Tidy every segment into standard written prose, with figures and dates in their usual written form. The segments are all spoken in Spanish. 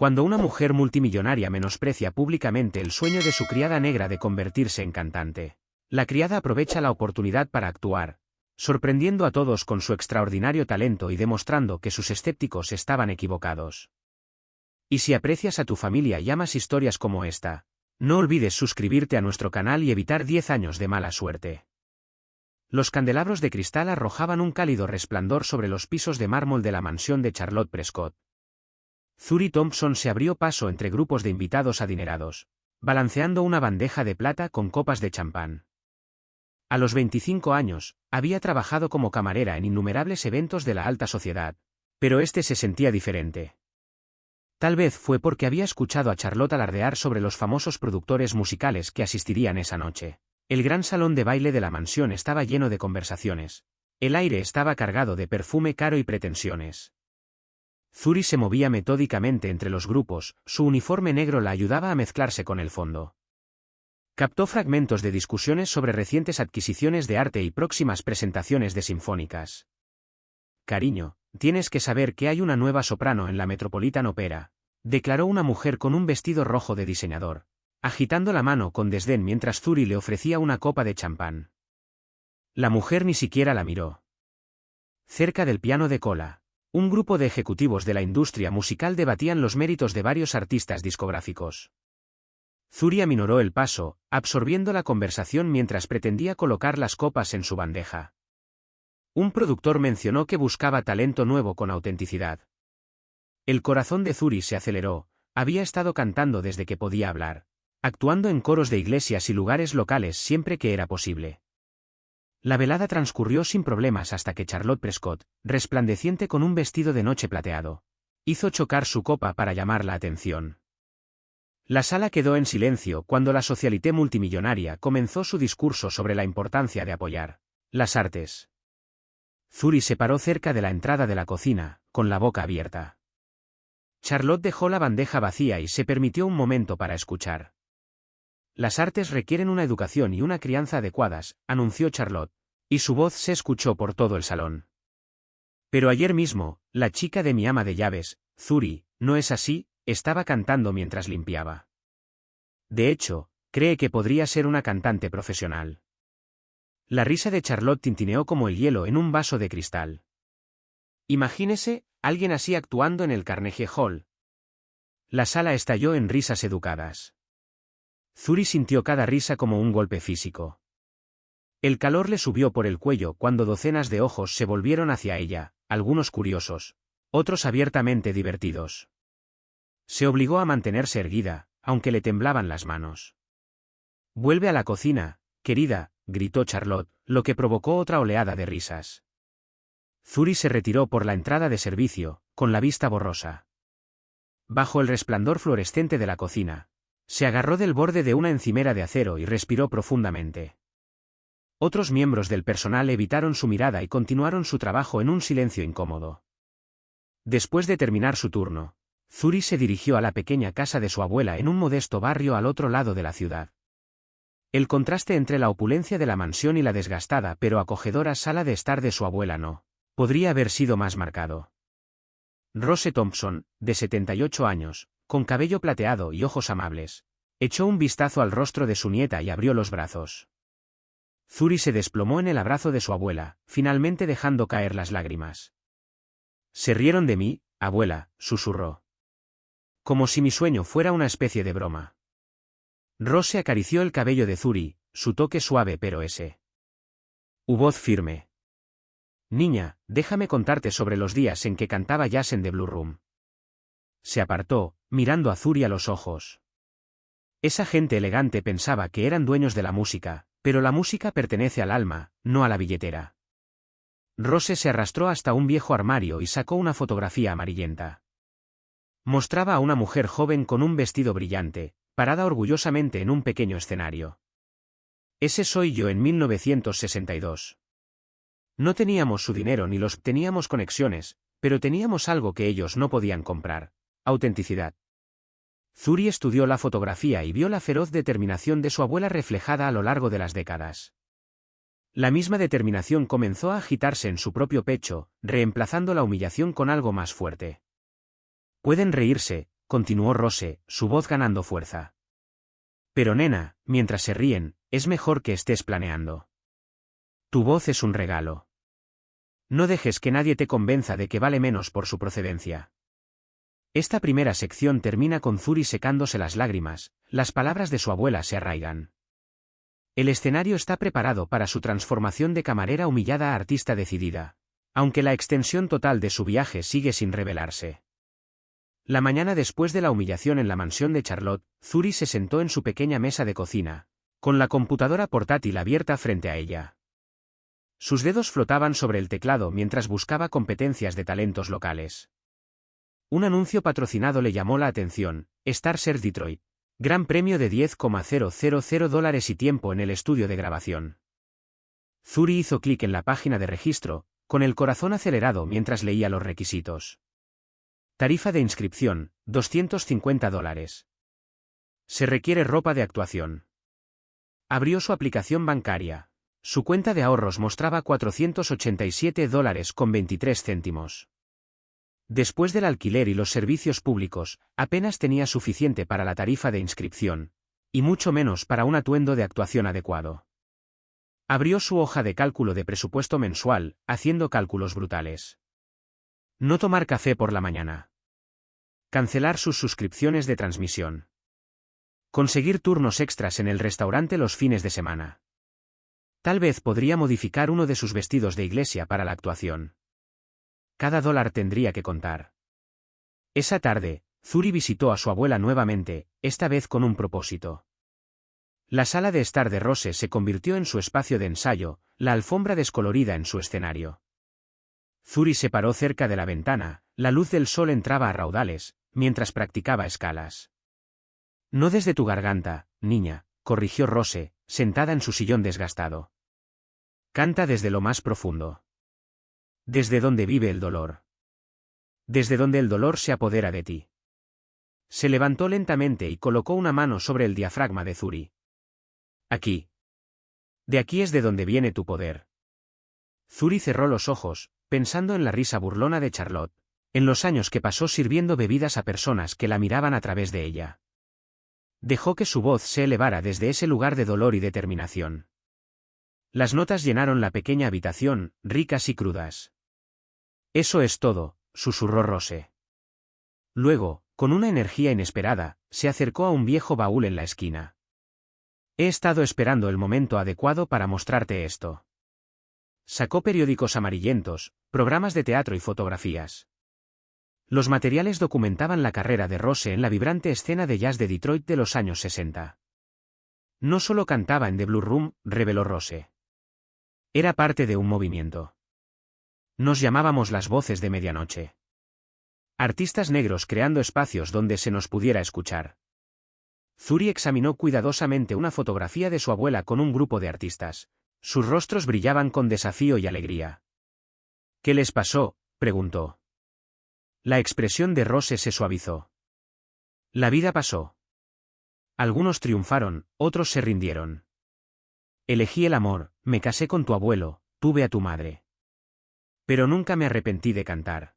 Cuando una mujer multimillonaria menosprecia públicamente el sueño de su criada negra de convertirse en cantante, la criada aprovecha la oportunidad para actuar, sorprendiendo a todos con su extraordinario talento y demostrando que sus escépticos estaban equivocados. Y si aprecias a tu familia y amas historias como esta, no olvides suscribirte a nuestro canal y evitar 10 años de mala suerte. Los candelabros de cristal arrojaban un cálido resplandor sobre los pisos de mármol de la mansión de Charlotte Prescott. Thury Thompson se abrió paso entre grupos de invitados adinerados, balanceando una bandeja de plata con copas de champán. A los 25 años, había trabajado como camarera en innumerables eventos de la alta sociedad, pero este se sentía diferente. Tal vez fue porque había escuchado a Charlotte alardear sobre los famosos productores musicales que asistirían esa noche. El gran salón de baile de la mansión estaba lleno de conversaciones. El aire estaba cargado de perfume caro y pretensiones. Thury se movía metódicamente entre los grupos, su uniforme negro la ayudaba a mezclarse con el fondo. Captó fragmentos de discusiones sobre recientes adquisiciones de arte y próximas presentaciones de sinfónicas. «Cariño, tienes que saber que hay una nueva soprano en la Metropolitan Opera», declaró una mujer con un vestido rojo de diseñador, agitando la mano con desdén mientras Thury le ofrecía una copa de champán. La mujer ni siquiera la miró. Cerca del piano de cola, un grupo de ejecutivos de la industria musical debatían los méritos de varios artistas discográficos. Thury aminoró el paso, absorbiendo la conversación mientras pretendía colocar las copas en su bandeja. Un productor mencionó que buscaba talento nuevo con autenticidad. El corazón de Thury se aceleró, había estado cantando desde que podía hablar, actuando en coros de iglesias y lugares locales siempre que era posible. La velada transcurrió sin problemas hasta que Charlotte Prescott, resplandeciente con un vestido de noche plateado, hizo chocar su copa para llamar la atención. La sala quedó en silencio cuando la socialité multimillonaria comenzó su discurso sobre la importancia de apoyar las artes. Thury se paró cerca de la entrada de la cocina, con la boca abierta. Charlotte dejó la bandeja vacía y se permitió un momento para escuchar. Las artes requieren una educación y una crianza adecuadas, anunció Charlotte, y su voz se escuchó por todo el salón. Pero ayer mismo, la chica de mi ama de llaves, Thury, ¿no es así?, estaba cantando mientras limpiaba. De hecho, cree que podría ser una cantante profesional. La risa de Charlotte tintineó como el hielo en un vaso de cristal. Imagínese, alguien así actuando en el Carnegie Hall. La sala estalló en risas educadas. Thury sintió cada risa como un golpe físico. El calor le subió por el cuello cuando docenas de ojos se volvieron hacia ella, algunos curiosos, otros abiertamente divertidos. Se obligó a mantenerse erguida, aunque le temblaban las manos. «Vuelve a la cocina, querida», gritó Charlotte, lo que provocó otra oleada de risas. Thury se retiró por la entrada de servicio, con la vista borrosa. Bajo el resplandor fluorescente de la cocina, se agarró del borde de una encimera de acero y respiró profundamente. Otros miembros del personal evitaron su mirada y continuaron su trabajo en un silencio incómodo. Después de terminar su turno, Thury se dirigió a la pequeña casa de su abuela en un modesto barrio al otro lado de la ciudad. El contraste entre la opulencia de la mansión y la desgastada pero acogedora sala de estar de su abuela no podría haber sido más marcado. Rose Thompson, de 78 años, con cabello plateado y ojos amables, echó un vistazo al rostro de su nieta y abrió los brazos. Thury se desplomó en el abrazo de su abuela, finalmente dejando caer las lágrimas. «Se rieron de mí, abuela», susurró. Como si mi sueño fuera una especie de broma. Rose acarició el cabello de Thury, su toque suave pero voz firme. «Niña, déjame contarte sobre los días en que cantaba jazz en The Blue Room». Se apartó, mirando a Thury a los ojos. Esa gente elegante pensaba que eran dueños de la música, pero la música pertenece al alma, no a la billetera. Rose se arrastró hasta un viejo armario y sacó una fotografía amarillenta. Mostraba a una mujer joven con un vestido brillante, parada orgullosamente en un pequeño escenario. «Ese soy yo en 1962. No teníamos su dinero ni los teníamos conexiones, pero teníamos algo que ellos no podían comprar: autenticidad». Thury estudió la fotografía y vio la feroz determinación de su abuela reflejada a lo largo de las décadas. La misma determinación comenzó a agitarse en su propio pecho, reemplazando la humillación con algo más fuerte. «Pueden reírse», continuó Rose, su voz ganando fuerza. Pero nena, mientras se ríen, es mejor que estés planeando. Tu voz es un regalo. No dejes que nadie te convenza de que vale menos por su procedencia. Esta primera sección termina con Zuri secándose las lágrimas, las palabras de su abuela se arraigan. El escenario está preparado para su transformación de camarera humillada a artista decidida, aunque la extensión total de su viaje sigue sin revelarse. La mañana después de la humillación en la mansión de Charlotte, Zuri se sentó en su pequeña mesa de cocina, con la computadora portátil abierta frente a ella. Sus dedos flotaban sobre el teclado mientras buscaba competencias de talentos locales. Un anuncio patrocinado le llamó la atención: Star Search Detroit. Gran premio de $10,000 y tiempo en el estudio de grabación. Zuri hizo clic en la página de registro, con el corazón acelerado mientras leía los requisitos. Tarifa de inscripción, $250. Se requiere ropa de actuación. Abrió su aplicación bancaria. Su cuenta de ahorros mostraba $487,23. Después del alquiler y los servicios públicos, apenas tenía suficiente para la tarifa de inscripción, y mucho menos para un atuendo de actuación adecuado. Abrió su hoja de cálculo de presupuesto mensual, haciendo cálculos brutales. No tomar café por la mañana. Cancelar sus suscripciones de transmisión. Conseguir turnos extras en el restaurante los fines de semana. Tal vez podría modificar uno de sus vestidos de iglesia para la actuación. Cada dólar tendría que contar. Esa tarde, Zuri visitó a su abuela nuevamente, esta vez con un propósito. La sala de estar de Rose se convirtió en su espacio de ensayo, la alfombra descolorida en su escenario. Zuri se paró cerca de la ventana, la luz del sol entraba a raudales, mientras practicaba escalas. No desde tu garganta, niña, corrigió Rose, sentada en su sillón desgastado. Canta desde lo más profundo. Desde donde vive el dolor. Desde donde el dolor se apodera de ti. Se levantó lentamente y colocó una mano sobre el diafragma de Zuri. Aquí. De aquí es de donde viene tu poder. Zuri cerró los ojos, pensando en la risa burlona de Charlotte, en los años que pasó sirviendo bebidas a personas que la miraban a través de ella. Dejó que su voz se elevara desde ese lugar de dolor y determinación. Las notas llenaron la pequeña habitación, ricas y crudas. Eso es todo, susurró Rose. Luego, con una energía inesperada, se acercó a un viejo baúl en la esquina. He estado esperando el momento adecuado para mostrarte esto. Sacó periódicos amarillentos, programas de teatro y fotografías. Los materiales documentaban la carrera de Rose en la vibrante escena de jazz de Detroit de los años 60. No solo cantaba en The Blue Room, reveló Rose. Era parte de un movimiento. Nos llamábamos las voces de medianoche. Artistas negros creando espacios donde se nos pudiera escuchar. Zuri examinó cuidadosamente una fotografía de su abuela con un grupo de artistas. Sus rostros brillaban con desafío y alegría. ¿Qué les pasó?, preguntó. La expresión de Rose se suavizó. La vida pasó. Algunos triunfaron, otros se rindieron. Elegí el amor, me casé con tu abuelo, tuve a tu madre. Pero nunca me arrepentí de cantar.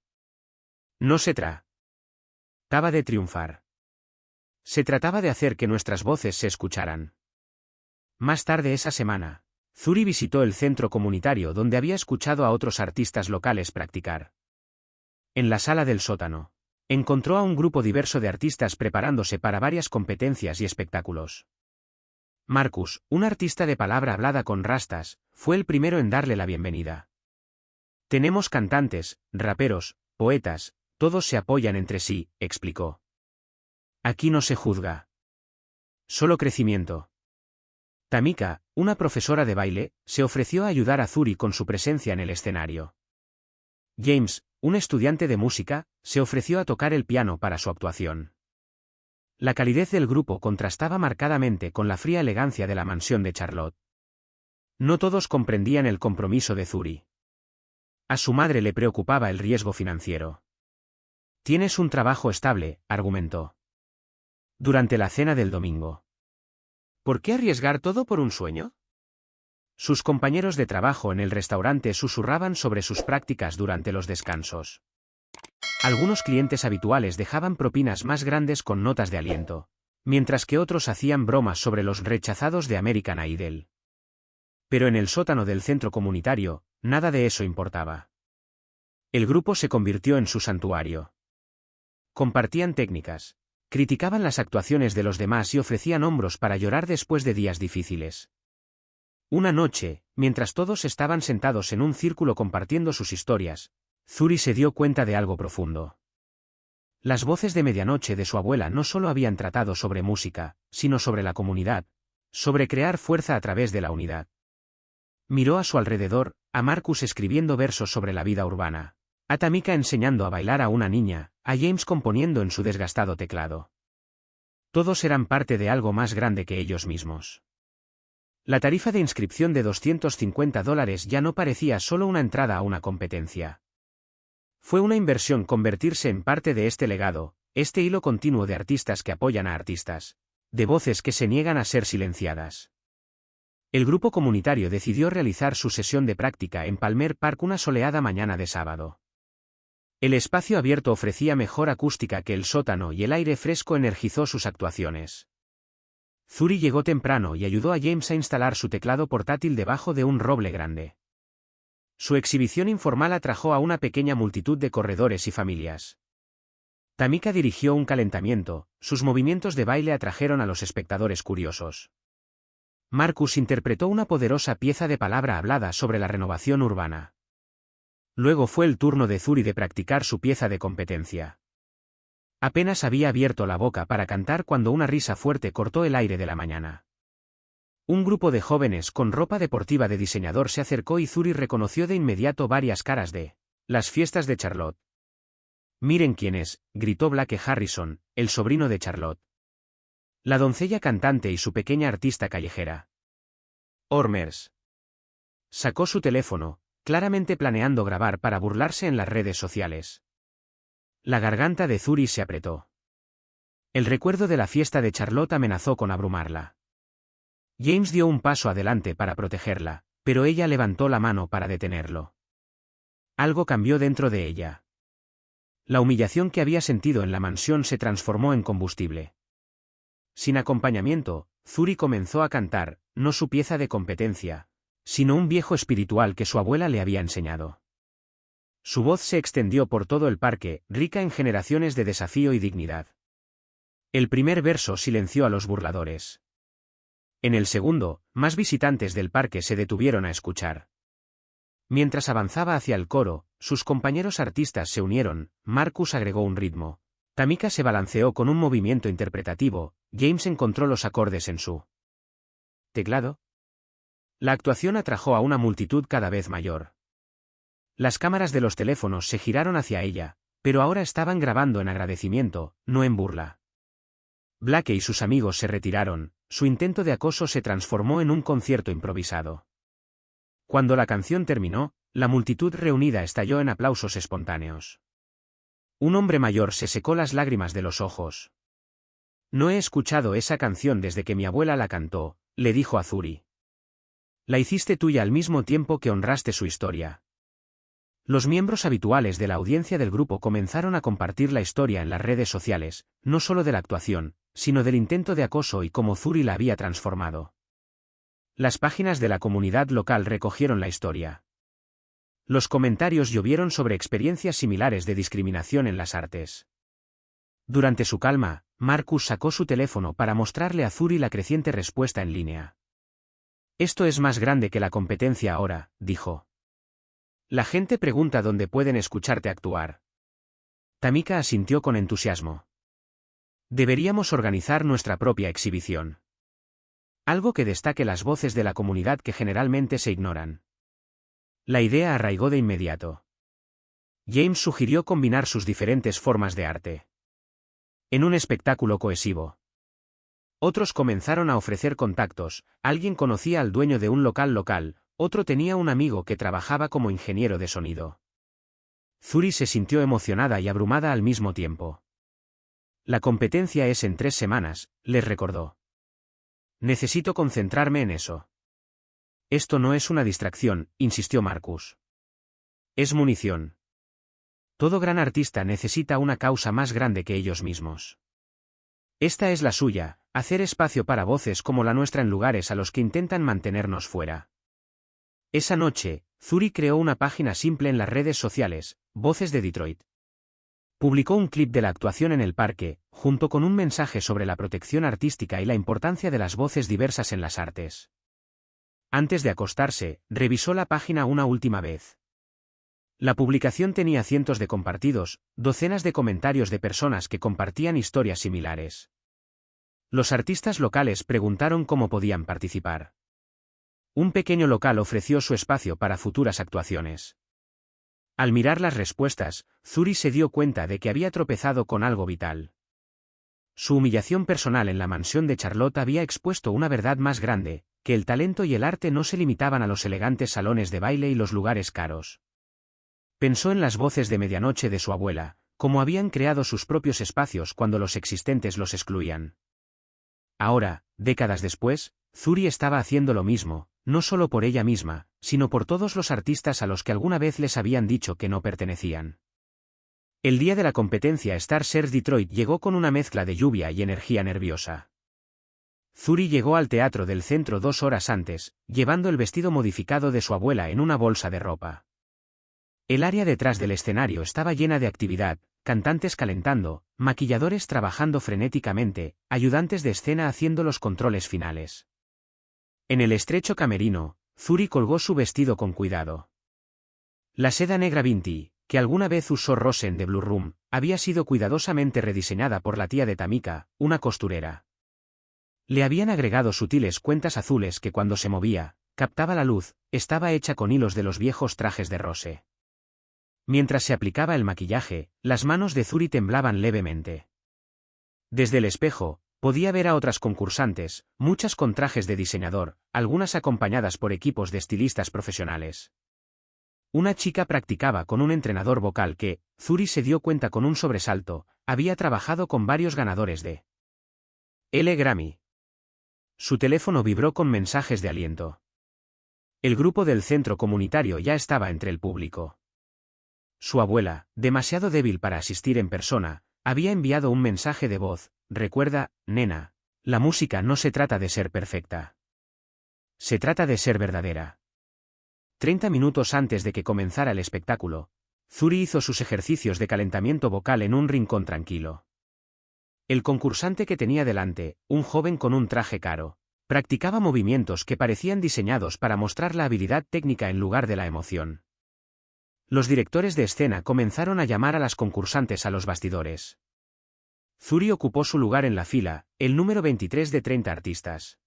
No se trataba de triunfar. Se trataba de hacer que nuestras voces se escucharan. Más tarde esa semana, Zuri visitó el centro comunitario donde había escuchado a otros artistas locales practicar. En la sala del sótano, encontró a un grupo diverso de artistas preparándose para varias competencias y espectáculos. Marcus, un artista de palabra hablada con rastas, fue el primero en darle la bienvenida. Tenemos cantantes, raperos, poetas, todos se apoyan entre sí, explicó. Aquí no se juzga. Solo crecimiento. Tamika, una profesora de baile, se ofreció a ayudar a Zuri con su presencia en el escenario. James, un estudiante de música, se ofreció a tocar el piano para su actuación. La calidez del grupo contrastaba marcadamente con la fría elegancia de la mansión de Charlotte. No todos comprendían el compromiso de Zuri. A su madre le preocupaba el riesgo financiero. Tienes un trabajo estable, argumentó. Durante la cena del domingo. ¿Por qué arriesgar todo por un sueño? Sus compañeros de trabajo en el restaurante susurraban sobre sus prácticas durante los descansos. Algunos clientes habituales dejaban propinas más grandes con notas de aliento, mientras que otros hacían bromas sobre los rechazados de American Idol. Pero en el sótano del centro comunitario, nada de eso importaba. El grupo se convirtió en su santuario. Compartían técnicas, criticaban las actuaciones de los demás y ofrecían hombros para llorar después de días difíciles. Una noche, mientras todos estaban sentados en un círculo compartiendo sus historias, Zuri se dio cuenta de algo profundo. Las voces de medianoche de su abuela no solo habían tratado sobre música, sino sobre la comunidad, sobre crear fuerza a través de la unidad. Miró a su alrededor, a Marcus escribiendo versos sobre la vida urbana, a Tamika enseñando a bailar a una niña, a James componiendo en su desgastado teclado. Todos eran parte de algo más grande que ellos mismos. La tarifa de inscripción de $250 ya no parecía solo una entrada a una competencia. Fue una inversión convertirse en parte de este legado, este hilo continuo de artistas que apoyan a artistas, de voces que se niegan a ser silenciadas. El grupo comunitario decidió realizar su sesión de práctica en Palmer Park una soleada mañana de sábado. El espacio abierto ofrecía mejor acústica que el sótano y el aire fresco energizó sus actuaciones. Zuri llegó temprano y ayudó a James a instalar su teclado portátil debajo de un roble grande. Su exhibición informal atrajo a una pequeña multitud de corredores y familias. Tamika dirigió un calentamiento, sus movimientos de baile atrajeron a los espectadores curiosos. Marcus interpretó una poderosa pieza de palabra hablada sobre la renovación urbana. Luego fue el turno de Zuri de practicar su pieza de competencia. Apenas había abierto la boca para cantar cuando una risa fuerte cortó el aire de la mañana. Un grupo de jóvenes con ropa deportiva de diseñador se acercó y Zuri reconoció de inmediato varias caras de las fiestas de Charlotte. «Miren quién es», gritó Blake Harrison, el sobrino de Charlotte. La doncella cantante y su pequeña artista callejera. Ormers. Sacó su teléfono, claramente planeando grabar para burlarse en las redes sociales. La garganta de Zuri se apretó. El recuerdo de la fiesta de Charlotte amenazó con abrumarla. James dio un paso adelante para protegerla, pero ella levantó la mano para detenerlo. Algo cambió dentro de ella. La humillación que había sentido en la mansión se transformó en combustible. Sin acompañamiento, Zuri comenzó a cantar, no su pieza de competencia, sino un viejo espiritual que su abuela le había enseñado. Su voz se extendió por todo el parque, rica en generaciones de desafío y dignidad. El primer verso silenció a los burladores. En el segundo, más visitantes del parque se detuvieron a escuchar. Mientras avanzaba hacia el coro, sus compañeros artistas se unieron, Marcus agregó un ritmo. Tamika se balanceó con un movimiento interpretativo, James encontró los acordes en su teclado. La actuación atrajo a una multitud cada vez mayor. Las cámaras de los teléfonos se giraron hacia ella, pero ahora estaban grabando en agradecimiento, no en burla. Blake y sus amigos se retiraron, su intento de acoso se transformó en un concierto improvisado. Cuando la canción terminó, la multitud reunida estalló en aplausos espontáneos. Un hombre mayor se secó las lágrimas de los ojos. «No he escuchado esa canción desde que mi abuela la cantó», le dijo a Zuri. «La hiciste tuya al mismo tiempo que honraste su historia». Los miembros habituales de la audiencia del grupo comenzaron a compartir la historia en las redes sociales, no solo de la actuación, sino del intento de acoso y cómo Zuri la había transformado. Las páginas de la comunidad local recogieron la historia. Los comentarios llovieron sobre experiencias similares de discriminación en las artes. Durante su calma, Marcus sacó su teléfono para mostrarle a Zuri la creciente respuesta en línea. «Esto es más grande que la competencia ahora», dijo. «La gente pregunta dónde pueden escucharte actuar». Tamika asintió con entusiasmo. «Deberíamos organizar nuestra propia exhibición. Algo que destaque las voces de la comunidad que generalmente se ignoran». La idea arraigó de inmediato. James sugirió combinar sus diferentes formas de arte en un espectáculo cohesivo. Otros comenzaron a ofrecer contactos, alguien conocía al dueño de un local, otro tenía un amigo que trabajaba como ingeniero de sonido. Zuri se sintió emocionada y abrumada al mismo tiempo. «La competencia es en 3 semanas», les recordó. «Necesito concentrarme en eso». «Esto no es una distracción», insistió Marcus. «Es munición». Todo gran artista necesita una causa más grande que ellos mismos. Esta es la suya, hacer espacio para voces como la nuestra en lugares a los que intentan mantenernos fuera. Esa noche, Zuri creó una página simple en las redes sociales, Voces de Detroit. Publicó un clip de la actuación en el parque, junto con un mensaje sobre la protección artística y la importancia de las voces diversas en las artes. Antes de acostarse, revisó la página una última vez. La publicación tenía cientos de compartidos, docenas de comentarios de personas que compartían historias similares. Los artistas locales preguntaron cómo podían participar. Un pequeño local ofreció su espacio para futuras actuaciones. Al mirar las respuestas, Zuri se dio cuenta de que había tropezado con algo vital. Su humillación personal en la mansión de Charlotte había expuesto una verdad más grande, que el talento y el arte no se limitaban a los elegantes salones de baile y los lugares caros. Pensó en las voces de medianoche de su abuela, cómo habían creado sus propios espacios cuando los existentes los excluían. Ahora, décadas después, Zuri estaba haciendo lo mismo, no solo por ella misma, sino por todos los artistas a los que alguna vez les habían dicho que no pertenecían. El día de la competencia Star Search Detroit llegó con una mezcla de lluvia y energía nerviosa. Zuri llegó al teatro del centro 2 horas antes, llevando el vestido modificado de su abuela en una bolsa de ropa. El área detrás del escenario estaba llena de actividad, cantantes calentando, maquilladores trabajando frenéticamente, ayudantes de escena haciendo los controles finales. En el estrecho camerino, Zuri colgó su vestido con cuidado. La seda negra Vinti, que alguna vez usó Rosen de Blue Room, había sido cuidadosamente rediseñada por la tía de Tamika, una costurera. Le habían agregado sutiles cuentas azules que cuando se movía, captaba la luz, estaba hecha con hilos de los viejos trajes de Rose. Mientras se aplicaba el maquillaje, las manos de Zuri temblaban levemente. Desde el espejo, podía ver a otras concursantes, muchas con trajes de diseñador, algunas acompañadas por equipos de estilistas profesionales. Una chica practicaba con un entrenador vocal que, Zuri se dio cuenta con un sobresalto, había trabajado con varios ganadores de L. Grammy. Su teléfono vibró con mensajes de aliento. El grupo del centro comunitario ya estaba entre el público. Su abuela, demasiado débil para asistir en persona, había enviado un mensaje de voz: recuerda, nena, la música no se trata de ser perfecta. Se trata de ser verdadera. 30 minutos antes de que comenzara el espectáculo, Zuri hizo sus ejercicios de calentamiento vocal en un rincón tranquilo. El concursante que tenía delante, un joven con un traje caro, practicaba movimientos que parecían diseñados para mostrar la habilidad técnica en lugar de la emoción. Los directores de escena comenzaron a llamar a las concursantes a los bastidores. Zuri ocupó su lugar en la fila, el número 23 de 30 artistas.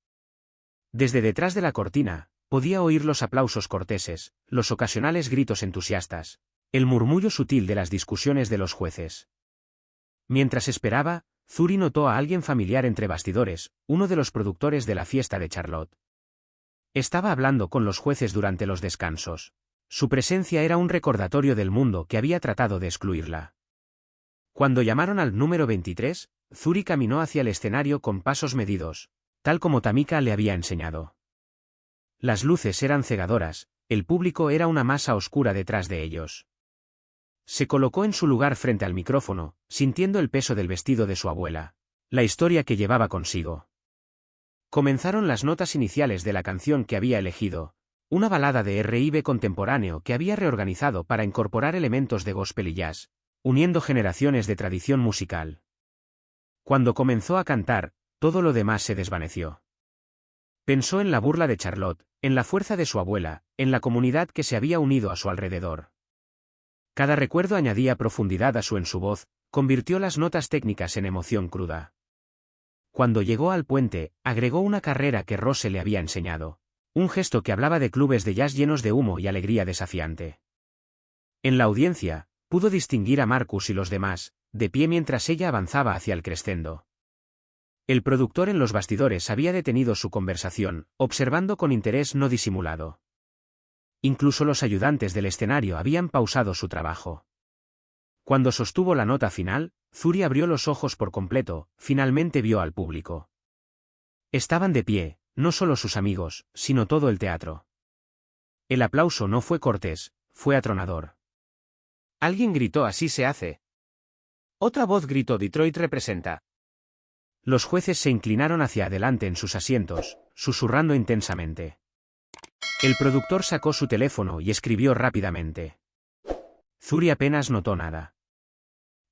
Desde detrás de la cortina, podía oír los aplausos corteses, los ocasionales gritos entusiastas, el murmullo sutil de las discusiones de los jueces. Mientras esperaba, Zuri notó a alguien familiar entre bastidores, uno de los productores de la fiesta de Charlotte. Estaba hablando con los jueces durante los descansos. Su presencia era un recordatorio del mundo que había tratado de excluirla. Cuando llamaron al número 23, Zuri caminó hacia el escenario con pasos medidos, tal como Tamika le había enseñado. Las luces eran cegadoras, el público era una masa oscura detrás de ellos. Se colocó en su lugar frente al micrófono, sintiendo el peso del vestido de su abuela, la historia que llevaba consigo. Comenzaron las notas iniciales de la canción que había elegido, una balada de R&B contemporáneo que había reorganizado para incorporar elementos de gospel y jazz, uniendo generaciones de tradición musical. Cuando comenzó a cantar, todo lo demás se desvaneció. Pensó en la burla de Charlotte, en la fuerza de su abuela, en la comunidad que se había unido a su alrededor. Cada recuerdo añadía profundidad a su voz, convirtió las notas técnicas en emoción cruda. Cuando llegó al puente, agregó una carrera que Rose le había enseñado, un gesto que hablaba de clubes de jazz llenos de humo y alegría desafiante. En la audiencia, pudo distinguir a Marcus y los demás, de pie mientras ella avanzaba hacia el crescendo. El productor en los bastidores había detenido su conversación, observando con interés no disimulado. Incluso los ayudantes del escenario habían pausado su trabajo. Cuando sostuvo la nota final, Zuri abrió los ojos por completo, finalmente vio al público. Estaban de pie, no solo sus amigos, sino todo el teatro. El aplauso no fue cortés, fue atronador. Alguien gritó: así se hace. Otra voz gritó: Detroit representa. Los jueces se inclinaron hacia adelante en sus asientos, susurrando intensamente. El productor sacó su teléfono y escribió rápidamente. Zuri apenas notó nada.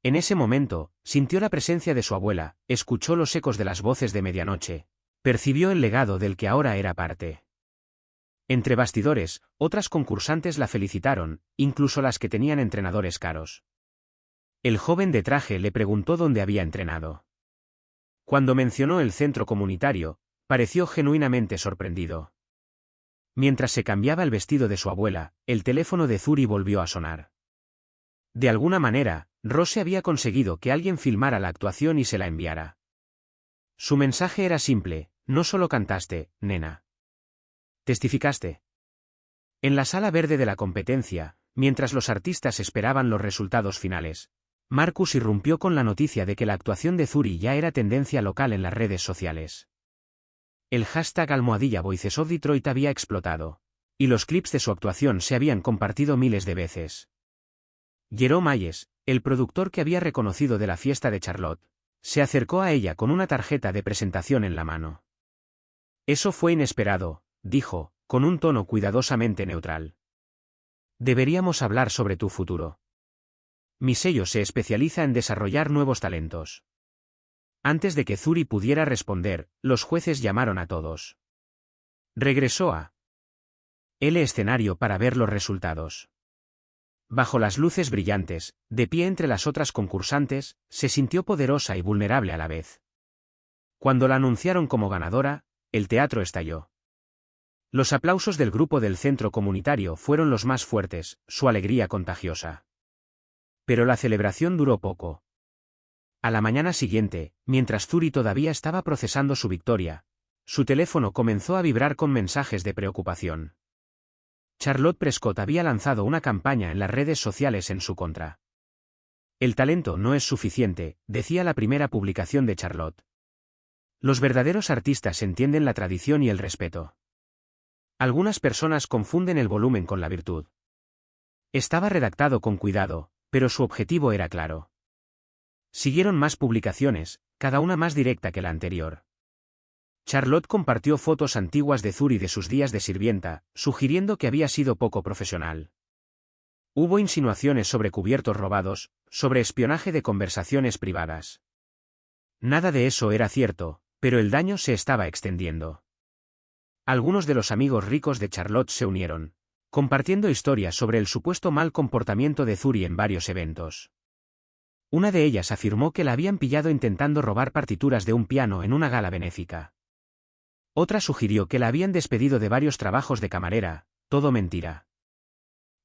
En ese momento, sintió la presencia de su abuela, escuchó los ecos de las voces de medianoche, percibió el legado del que ahora era parte. Entre bastidores, otras concursantes la felicitaron, incluso las que tenían entrenadores caros. El joven de traje le preguntó dónde había entrenado. Cuando mencionó el centro comunitario, pareció genuinamente sorprendido. Mientras se cambiaba el vestido de su abuela, el teléfono de Zuri volvió a sonar. De alguna manera, Rose había conseguido que alguien filmara la actuación y se la enviara. Su mensaje era simple: no solo cantaste, nena. Testificaste. En la sala verde de la competencia, mientras los artistas esperaban los resultados finales, Marcus irrumpió con la noticia de que la actuación de Zuri ya era tendencia local en las redes sociales. El hashtag #Voices of Detroit había explotado, y los clips de su actuación se habían compartido miles de veces. Jerome Hayes, el productor que había reconocido de la fiesta de Charlotte, se acercó a ella con una tarjeta de presentación en la mano. Eso fue inesperado, dijo, con un tono cuidadosamente neutral. Deberíamos hablar sobre tu futuro. Mi sello se especializa en desarrollar nuevos talentos. Antes de que Zuri pudiera responder, los jueces llamaron a todos. Regresó a el escenario para ver los resultados. Bajo las luces brillantes, de pie entre las otras concursantes, se sintió poderosa y vulnerable a la vez. Cuando la anunciaron como ganadora, el teatro estalló. Los aplausos del grupo del centro comunitario fueron los más fuertes, su alegría contagiosa. Pero la celebración duró poco. A la mañana siguiente, mientras Zuri todavía estaba procesando su victoria, su teléfono comenzó a vibrar con mensajes de preocupación. Charlotte Prescott había lanzado una campaña en las redes sociales en su contra. El talento no es suficiente, decía la primera publicación de Charlotte. Los verdaderos artistas entienden la tradición y el respeto. Algunas personas confunden el volumen con la virtud. Estaba redactado con cuidado, pero su objetivo era claro. Siguieron más publicaciones, cada una más directa que la anterior. Charlotte compartió fotos antiguas de Zuri de sus días de sirvienta, sugiriendo que había sido poco profesional. Hubo insinuaciones sobre cubiertos robados, sobre espionaje de conversaciones privadas. Nada de eso era cierto, pero el daño se estaba extendiendo. Algunos de los amigos ricos de Charlotte se unieron, compartiendo historias sobre el supuesto mal comportamiento de Zuri en varios eventos. Una de ellas afirmó que la habían pillado intentando robar partituras de un piano en una gala benéfica. Otra sugirió que la habían despedido de varios trabajos de camarera, todo mentira.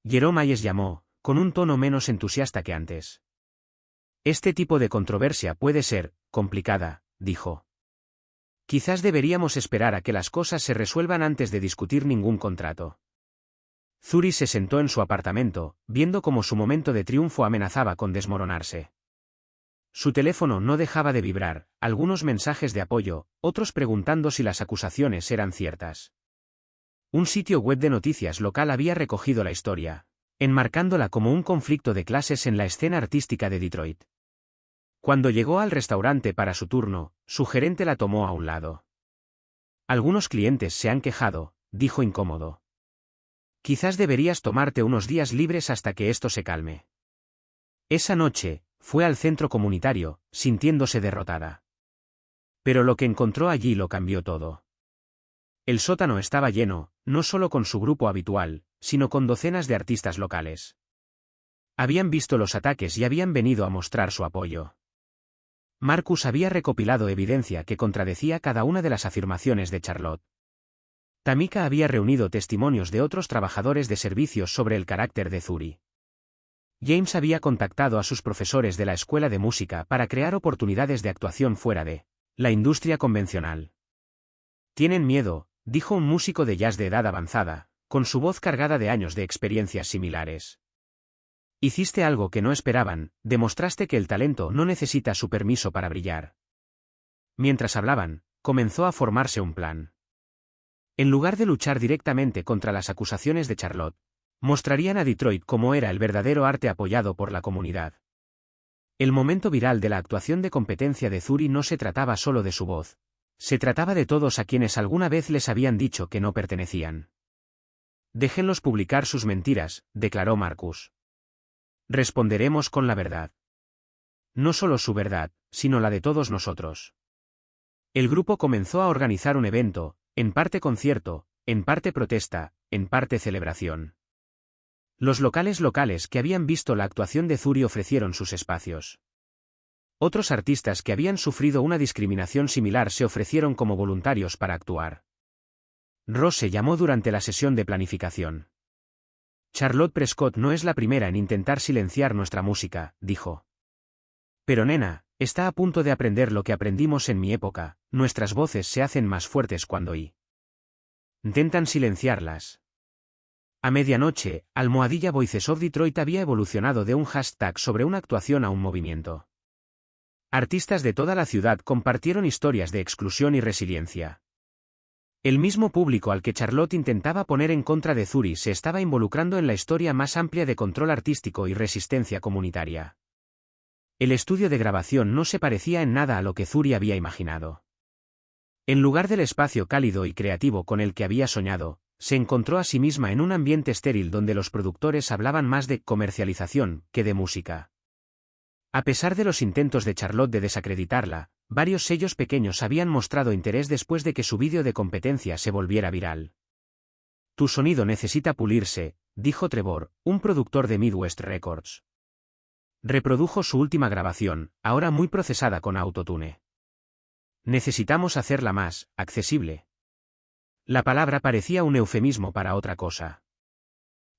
Jerome Hayes llamó, con un tono menos entusiasta que antes. Este tipo de controversia puede ser complicada, dijo. Quizás deberíamos esperar a que las cosas se resuelvan antes de discutir ningún contrato. Zuri se sentó en su apartamento, viendo cómo su momento de triunfo amenazaba con desmoronarse. Su teléfono no dejaba de vibrar, algunos mensajes de apoyo, otros preguntando si las acusaciones eran ciertas. Un sitio web de noticias local había recogido la historia, enmarcándola como un conflicto de clases en la escena artística de Detroit. Cuando llegó al restaurante para su turno, su gerente la tomó a un lado. Algunos clientes se han quejado, dijo incómodo. Quizás deberías tomarte unos días libres hasta que esto se calme. Esa noche, fue al centro comunitario, sintiéndose derrotada. Pero lo que encontró allí lo cambió todo. El sótano estaba lleno, no solo con su grupo habitual, sino con docenas de artistas locales. Habían visto los ataques y habían venido a mostrar su apoyo. Marcus había recopilado evidencia que contradecía cada una de las afirmaciones de Charlotte. Tamika había reunido testimonios de otros trabajadores de servicios sobre el carácter de Zuri. James había contactado a sus profesores de la escuela de música para crear oportunidades de actuación fuera de la industria convencional. Tienen miedo, dijo un músico de jazz de edad avanzada, con su voz cargada de años de experiencias similares. Hiciste algo que no esperaban, demostraste que el talento no necesita su permiso para brillar. Mientras hablaban, comenzó a formarse un plan. En lugar de luchar directamente contra las acusaciones de Charlotte, Mostrarían a Detroit cómo era el verdadero arte apoyado por la comunidad. El momento viral de la actuación de competencia de Zuri no se trataba solo de su voz. Se trataba de todos a quienes alguna vez les habían dicho que no pertenecían. Déjenlos publicar sus mentiras, declaró Marcus. Responderemos con la verdad. No solo su verdad, sino la de todos nosotros. El grupo comenzó a organizar un evento, en parte concierto, en parte protesta, en parte celebración. Los locales que habían visto la actuación de Zuri ofrecieron sus espacios. Otros artistas que habían sufrido una discriminación similar se ofrecieron como voluntarios para actuar. Ross se llamó durante la sesión de planificación. Charlotte Prescott no es la primera en intentar silenciar nuestra música, dijo. Pero nena, está a punto de aprender lo que aprendimos en mi época, nuestras voces se hacen más fuertes cuando intentan silenciarlas. A medianoche, Voices of Detroit había evolucionado de un hashtag sobre una actuación a un movimiento. Artistas de toda la ciudad compartieron historias de exclusión y resiliencia. El mismo público al que Charlotte intentaba poner en contra de Zuri se estaba involucrando en la historia más amplia de control artístico y resistencia comunitaria. El estudio de grabación no se parecía en nada a lo que Zuri había imaginado. En lugar del espacio cálido y creativo con el que había soñado, se encontró a sí misma en un ambiente estéril donde los productores hablaban más de comercialización que de música. A pesar de los intentos de Charlotte de desacreditarla, varios sellos pequeños habían mostrado interés después de que su vídeo de competencia se volviera viral. Tu sonido necesita pulirse, dijo Trevor, un productor de Midwest Records. Reprodujo su última grabación, ahora muy procesada con autotune. Necesitamos hacerla más accesible. La palabra parecía un eufemismo para otra cosa.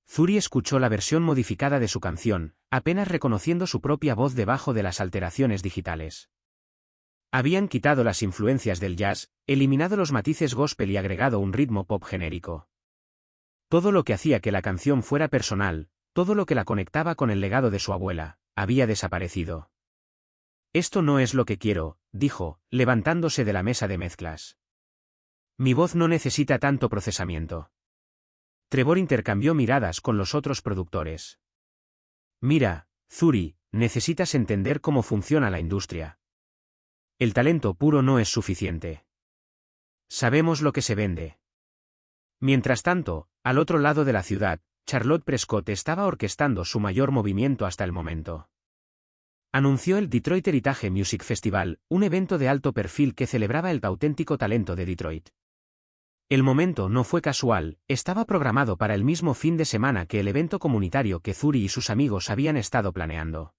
Zuri escuchó la versión modificada de su canción, apenas reconociendo su propia voz debajo de las alteraciones digitales. Habían quitado las influencias del jazz, eliminado los matices gospel y agregado un ritmo pop genérico. Todo lo que hacía que la canción fuera personal, todo lo que la conectaba con el legado de su abuela, había desaparecido. Esto no es lo que quiero, dijo, levantándose de la mesa de mezclas. Mi voz no necesita tanto procesamiento. Trevor intercambió miradas con los otros productores. Mira, Zuri, necesitas entender cómo funciona la industria. El talento puro no es suficiente. Sabemos lo que se vende. Mientras tanto, al otro lado de la ciudad, Charlotte Prescott estaba orquestando su mayor movimiento hasta el momento. Anunció el Detroit Heritage Music Festival, un evento de alto perfil que celebraba el auténtico talento de Detroit. El momento no fue casual, estaba programado para el mismo fin de semana que el evento comunitario que Zuri y sus amigos habían estado planeando.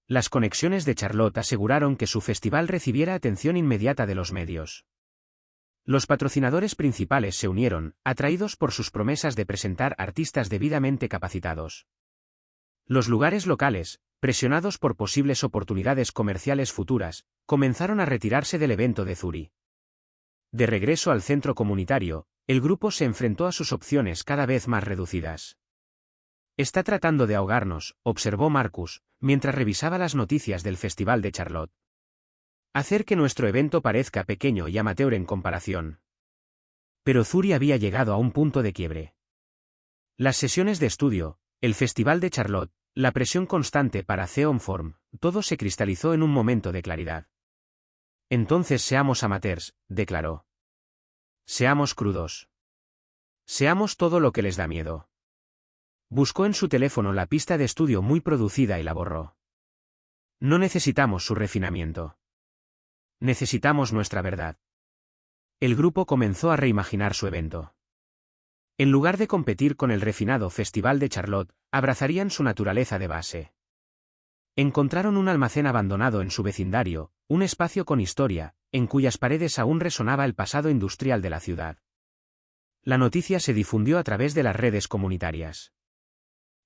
Las conexiones de Charlotte aseguraron que su festival recibiera atención inmediata de los medios. Los patrocinadores principales se unieron, atraídos por sus promesas de presentar artistas debidamente capacitados. Los lugares locales, presionados por posibles oportunidades comerciales futuras, comenzaron a retirarse del evento de Zuri. De regreso al centro comunitario, el grupo se enfrentó a sus opciones cada vez más reducidas. Está tratando de ahogarnos, observó Marcus, mientras revisaba las noticias del Festival de Charlotte. Hacer que nuestro evento parezca pequeño y amateur en comparación. Pero Zuri había llegado a un punto de quiebre. Las sesiones de estudio, el Festival de Charlotte, la presión constante para Theon Form, todo se cristalizó en un momento de claridad. Entonces seamos amateurs, declaró. Seamos crudos. Seamos todo lo que les da miedo. Buscó en su teléfono la pista de estudio muy producida y la borró. No necesitamos su refinamiento. Necesitamos nuestra verdad. El grupo comenzó a reimaginar su evento. En lugar de competir con el refinado Festival de Charlotte, abrazarían su naturaleza de base. Encontraron un almacén abandonado en su vecindario, un espacio con historia, en cuyas paredes aún resonaba el pasado industrial de la ciudad. La noticia se difundió a través de las redes comunitarias.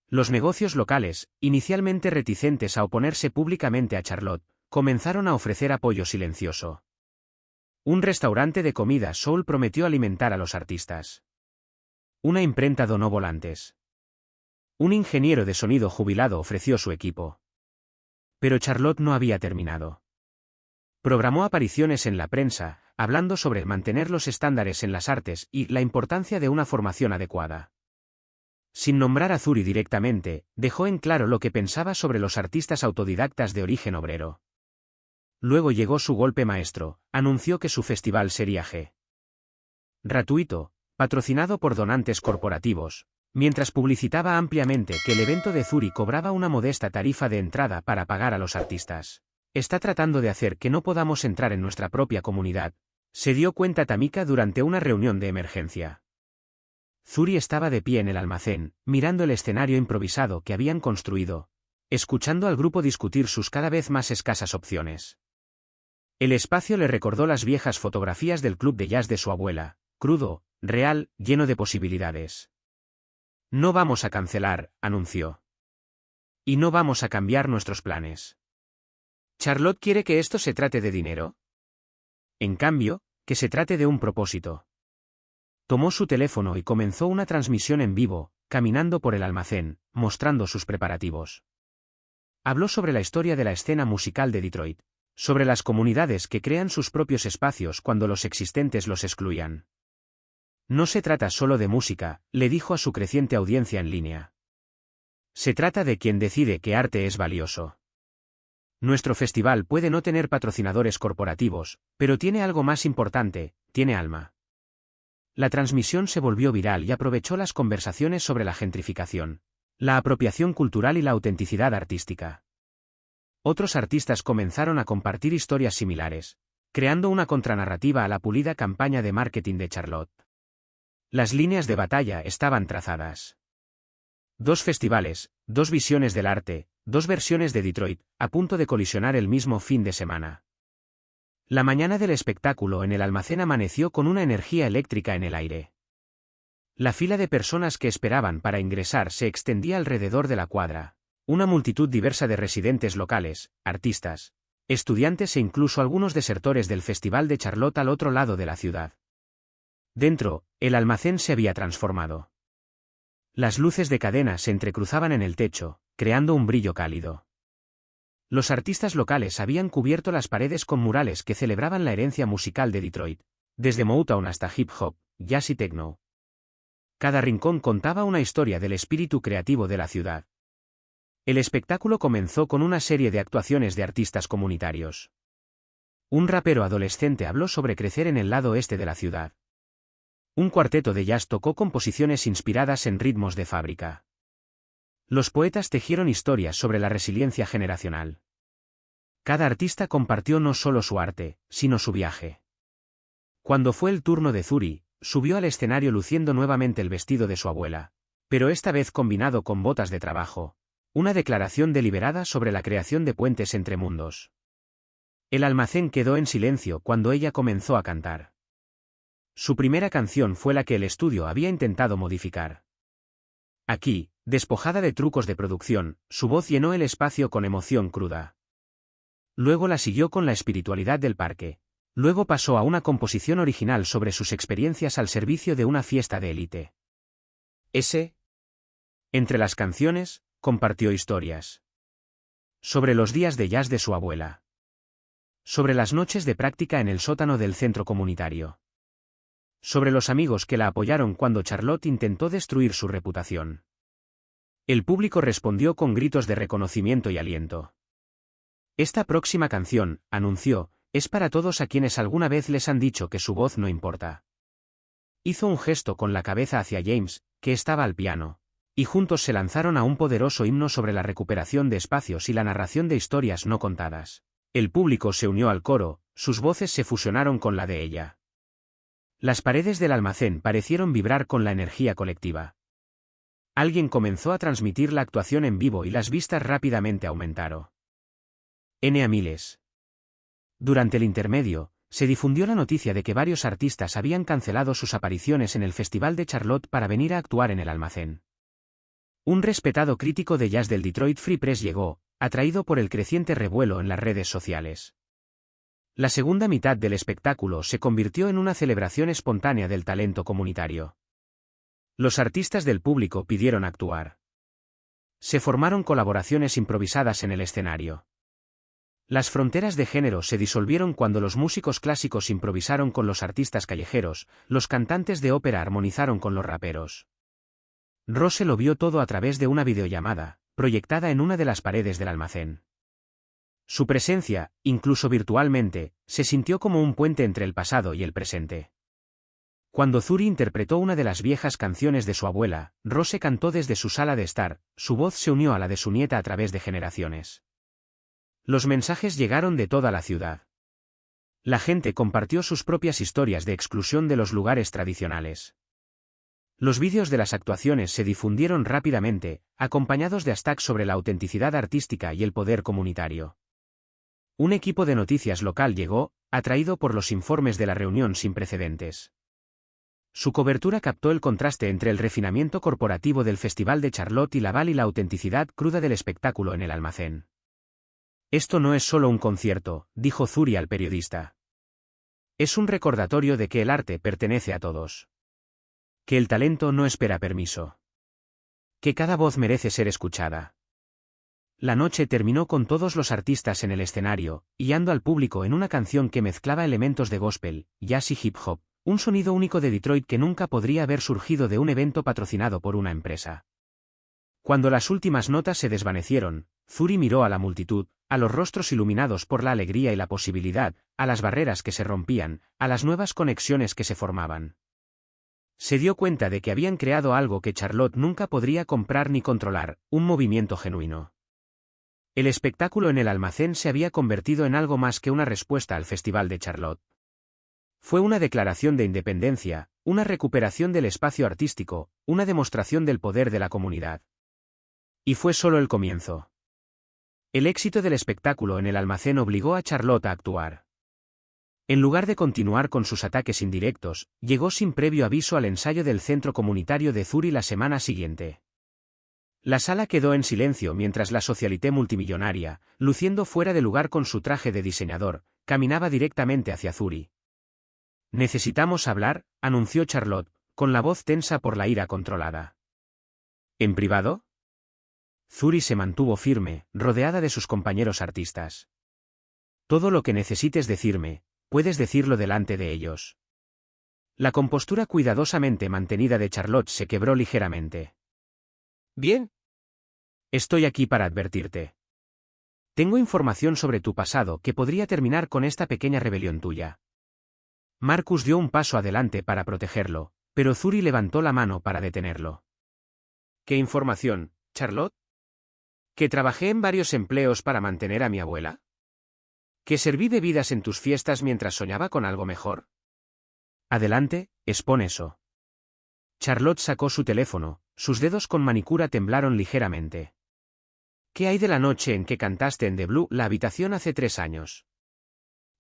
Los negocios locales, inicialmente reticentes a oponerse públicamente a Charlotte, comenzaron a ofrecer apoyo silencioso. Un restaurante de comida soul prometió alimentar a los artistas. Una imprenta donó volantes. Un ingeniero de sonido jubilado ofreció su equipo. Pero Charlotte no había terminado. Programó apariciones en la prensa, hablando sobre mantener los estándares en las artes y la importancia de una formación adecuada. Sin nombrar a Zuri directamente, dejó en claro lo que pensaba sobre los artistas autodidactas de origen obrero. Luego llegó su golpe maestro, anunció que su festival sería gratuito, patrocinado por donantes corporativos, mientras publicitaba ampliamente que el evento de Zuri cobraba una modesta tarifa de entrada para pagar a los artistas. Está tratando de hacer que no podamos entrar en nuestra propia comunidad, se dio cuenta Tamika durante una reunión de emergencia. Zuri estaba de pie en el almacén, mirando el escenario improvisado que habían construido, escuchando al grupo discutir sus cada vez más escasas opciones. El espacio le recordó las viejas fotografías del club de jazz de su abuela, crudo, real, lleno de posibilidades. No vamos a cancelar, anunció. Y no vamos a cambiar nuestros planes. ¿Charlotte quiere que esto se trate de dinero? En cambio, que se trate de un propósito. Tomó su teléfono y comenzó una transmisión en vivo, caminando por el almacén, mostrando sus preparativos. Habló sobre la historia de la escena musical de Detroit, sobre las comunidades que crean sus propios espacios cuando los existentes los excluyan. No se trata solo de música, le dijo a su creciente audiencia en línea. Se trata de quien decide que arte es valioso. Nuestro festival puede no tener patrocinadores corporativos, pero tiene algo más importante, tiene alma. La transmisión se volvió viral y aprovechó las conversaciones sobre la gentrificación, la apropiación cultural y la autenticidad artística. Otros artistas comenzaron a compartir historias similares, creando una contranarrativa a la pulida campaña de marketing de Charlotte. Las líneas de batalla estaban trazadas. 2 festivales, 2 visiones del arte, 2 versiones de Detroit, a punto de colisionar el mismo fin de semana. La mañana del espectáculo en el almacén amaneció con una energía eléctrica en el aire. La fila de personas que esperaban para ingresar se extendía alrededor de la cuadra, una multitud diversa de residentes locales, artistas, estudiantes e incluso algunos desertores del Festival de Charlotte al otro lado de la ciudad. Dentro, el almacén se había transformado. Las luces de cadena se entrecruzaban en el techo, creando un brillo cálido. Los artistas locales habían cubierto las paredes con murales que celebraban la herencia musical de Detroit, desde Motown hasta hip hop, jazz y techno. Cada rincón contaba una historia del espíritu creativo de la ciudad. El espectáculo comenzó con una serie de actuaciones de artistas comunitarios. Un rapero adolescente habló sobre crecer en el lado este de la ciudad. Un cuarteto de jazz tocó composiciones inspiradas en ritmos de fábrica. Los poetas tejieron historias sobre la resiliencia generacional. Cada artista compartió no solo su arte, sino su viaje. Cuando fue el turno de Zuri, subió al escenario luciendo nuevamente el vestido de su abuela, pero esta vez combinado con botas de trabajo, una declaración deliberada sobre la creación de puentes entre mundos. El almacén quedó en silencio cuando ella comenzó a cantar. Su primera canción fue la que el estudio había intentado modificar. Aquí, despojada de trucos de producción, su voz llenó el espacio con emoción cruda. Luego la siguió con la espiritualidad del parque. Luego pasó a una composición original sobre sus experiencias al servicio de una fiesta de élite. Entre las canciones, compartió historias. Sobre los días de jazz de su abuela. Sobre las noches de práctica en el sótano del centro comunitario. Sobre los amigos que la apoyaron cuando Charlotte intentó destruir su reputación. El público respondió con gritos de reconocimiento y aliento. Esta próxima canción, anunció, es para todos a quienes alguna vez les han dicho que su voz no importa. Hizo un gesto con la cabeza hacia James, que estaba al piano, y juntos se lanzaron a un poderoso himno sobre la recuperación de espacios y la narración de historias no contadas. El público se unió al coro, sus voces se fusionaron con la de ella. Las paredes del almacén parecieron vibrar con la energía colectiva. Alguien comenzó a transmitir la actuación en vivo y las vistas rápidamente aumentaron. A miles. Durante el intermedio, se difundió la noticia de que varios artistas habían cancelado sus apariciones en el Festival de Charlotte para venir a actuar en el almacén. Un respetado crítico de jazz del Detroit Free Press llegó, atraído por el creciente revuelo en las redes sociales. La segunda mitad del espectáculo se convirtió en una celebración espontánea del talento comunitario. Los artistas del público pidieron actuar. Se formaron colaboraciones improvisadas en el escenario. Las fronteras de género se disolvieron cuando los músicos clásicos improvisaron con los artistas callejeros, los cantantes de ópera armonizaron con los raperos. Rose lo vio todo a través de una videollamada, proyectada en una de las paredes del almacén. Su presencia, incluso virtualmente, se sintió como un puente entre el pasado y el presente. Cuando Zuri interpretó una de las viejas canciones de su abuela, Rose cantó desde su sala de estar, su voz se unió a la de su nieta a través de generaciones. Los mensajes llegaron de toda la ciudad. La gente compartió sus propias historias de exclusión de los lugares tradicionales. Los vídeos de las actuaciones se difundieron rápidamente, acompañados de hashtags sobre la autenticidad artística y el poder comunitario. Un equipo de noticias local llegó, atraído por los informes de la reunión sin precedentes. Su cobertura captó el contraste entre el refinamiento corporativo del Festival de Charlotte y la autenticidad cruda del espectáculo en el almacén. «Esto no es solo un concierto», dijo Zuri al periodista. «Es un recordatorio de que el arte pertenece a todos. Que el talento no espera permiso. Que cada voz merece ser escuchada». La noche terminó con todos los artistas en el escenario, guiando al público en una canción que mezclaba elementos de gospel, jazz y hip hop, un sonido único de Detroit que nunca podría haber surgido de un evento patrocinado por una empresa. Cuando las últimas notas se desvanecieron, Zuri miró a la multitud, a los rostros iluminados por la alegría y la posibilidad, a las barreras que se rompían, a las nuevas conexiones que se formaban. Se dio cuenta de que habían creado algo que Charlotte nunca podría comprar ni controlar, un movimiento genuino. El espectáculo en el almacén se había convertido en algo más que una respuesta al Festival de Charlotte. Fue una declaración de independencia, una recuperación del espacio artístico, una demostración del poder de la comunidad. Y fue solo el comienzo. El éxito del espectáculo en el almacén obligó a Charlotte a actuar. En lugar de continuar con sus ataques indirectos, llegó sin previo aviso al ensayo del centro comunitario de Zuri la semana siguiente. La sala quedó en silencio mientras la socialité multimillonaria, luciendo fuera de lugar con su traje de diseñador, caminaba directamente hacia Zuri. «Necesitamos hablar», anunció Charlotte, con la voz tensa por la ira controlada. «¿En privado?» Zuri se mantuvo firme, rodeada de sus compañeros artistas. «Todo lo que necesites decirme, puedes decirlo delante de ellos». La compostura cuidadosamente mantenida de Charlotte se quebró ligeramente. «Bien. Estoy aquí para advertirte. Tengo información sobre tu pasado que podría terminar con esta pequeña rebelión tuya». Marcus dio un paso adelante para protegerlo, pero Zuri levantó la mano para detenerlo. «¿Qué información, Charlotte? ¿Que trabajé en varios empleos para mantener a mi abuela? ¿Que serví bebidas en tus fiestas mientras soñaba con algo mejor?» «Adelante, expon eso». Charlotte sacó su teléfono, sus dedos con manicura temblaron ligeramente. «¿Qué hay de la noche en que cantaste en The Blue La Habitación hace 3 años?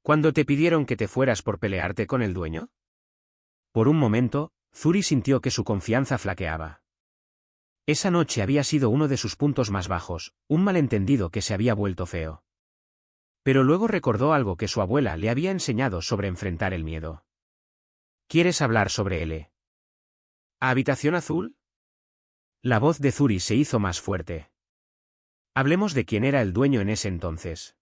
¿Cuándo te pidieron que te fueras por pelearte con el dueño?» Por un momento, Zuri sintió que su confianza flaqueaba. Esa noche había sido uno de sus puntos más bajos, un malentendido que se había vuelto feo. Pero luego recordó algo que su abuela le había enseñado sobre enfrentar el miedo. «¿Quieres hablar sobre él? ¿Habitación azul?» La voz de Zuri se hizo más fuerte. «Hablemos de quién era el dueño en ese entonces.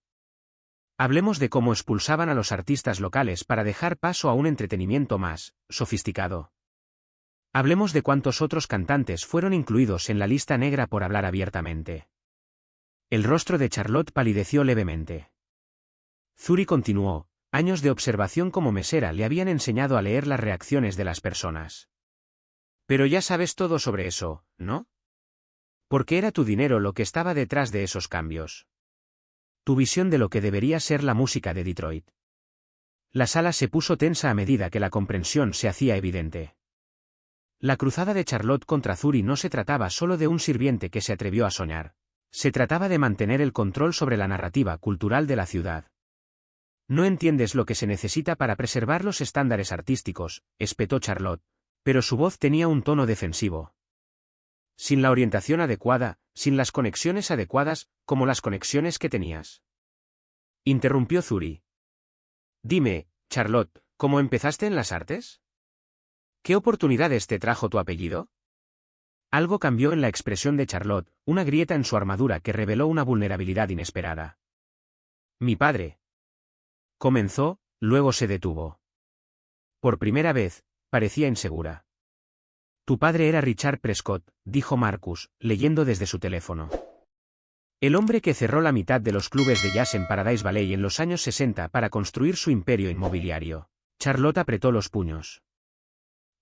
Hablemos de cómo expulsaban a los artistas locales para dejar paso a un entretenimiento más sofisticado. Hablemos de cuántos otros cantantes fueron incluidos en la lista negra por hablar abiertamente». El rostro de Charlotte palideció levemente. Zuri continuó, años de observación como mesera le habían enseñado a leer las reacciones de las personas. «Pero ya sabes todo sobre eso, ¿no? Porque era tu dinero lo que estaba detrás de esos cambios. Tu visión de lo que debería ser la música de Detroit». La sala se puso tensa a medida que la comprensión se hacía evidente. La cruzada de Charlotte contra Zuri no se trataba solo de un sirviente que se atrevió a soñar. Se trataba de mantener el control sobre la narrativa cultural de la ciudad. «No entiendes lo que se necesita para preservar los estándares artísticos», espetó Charlotte, pero su voz tenía un tono defensivo. «Sin la orientación adecuada, sin las conexiones adecuadas, como las conexiones que tenías». Interrumpió Zuri. «Dime, Charlotte, ¿cómo empezaste en las artes? ¿Qué oportunidades te trajo tu apellido?» Algo cambió en la expresión de Charlotte, una grieta en su armadura que reveló una vulnerabilidad inesperada. «Mi padre». Comenzó, luego se detuvo. Por primera vez, parecía insegura. Tu padre era Richard Prescott, dijo Marcus, leyendo desde su teléfono. El hombre que cerró la mitad de los clubes de jazz en Paradise Valley en los años 60 para construir su imperio inmobiliario. Charlotte apretó los puños.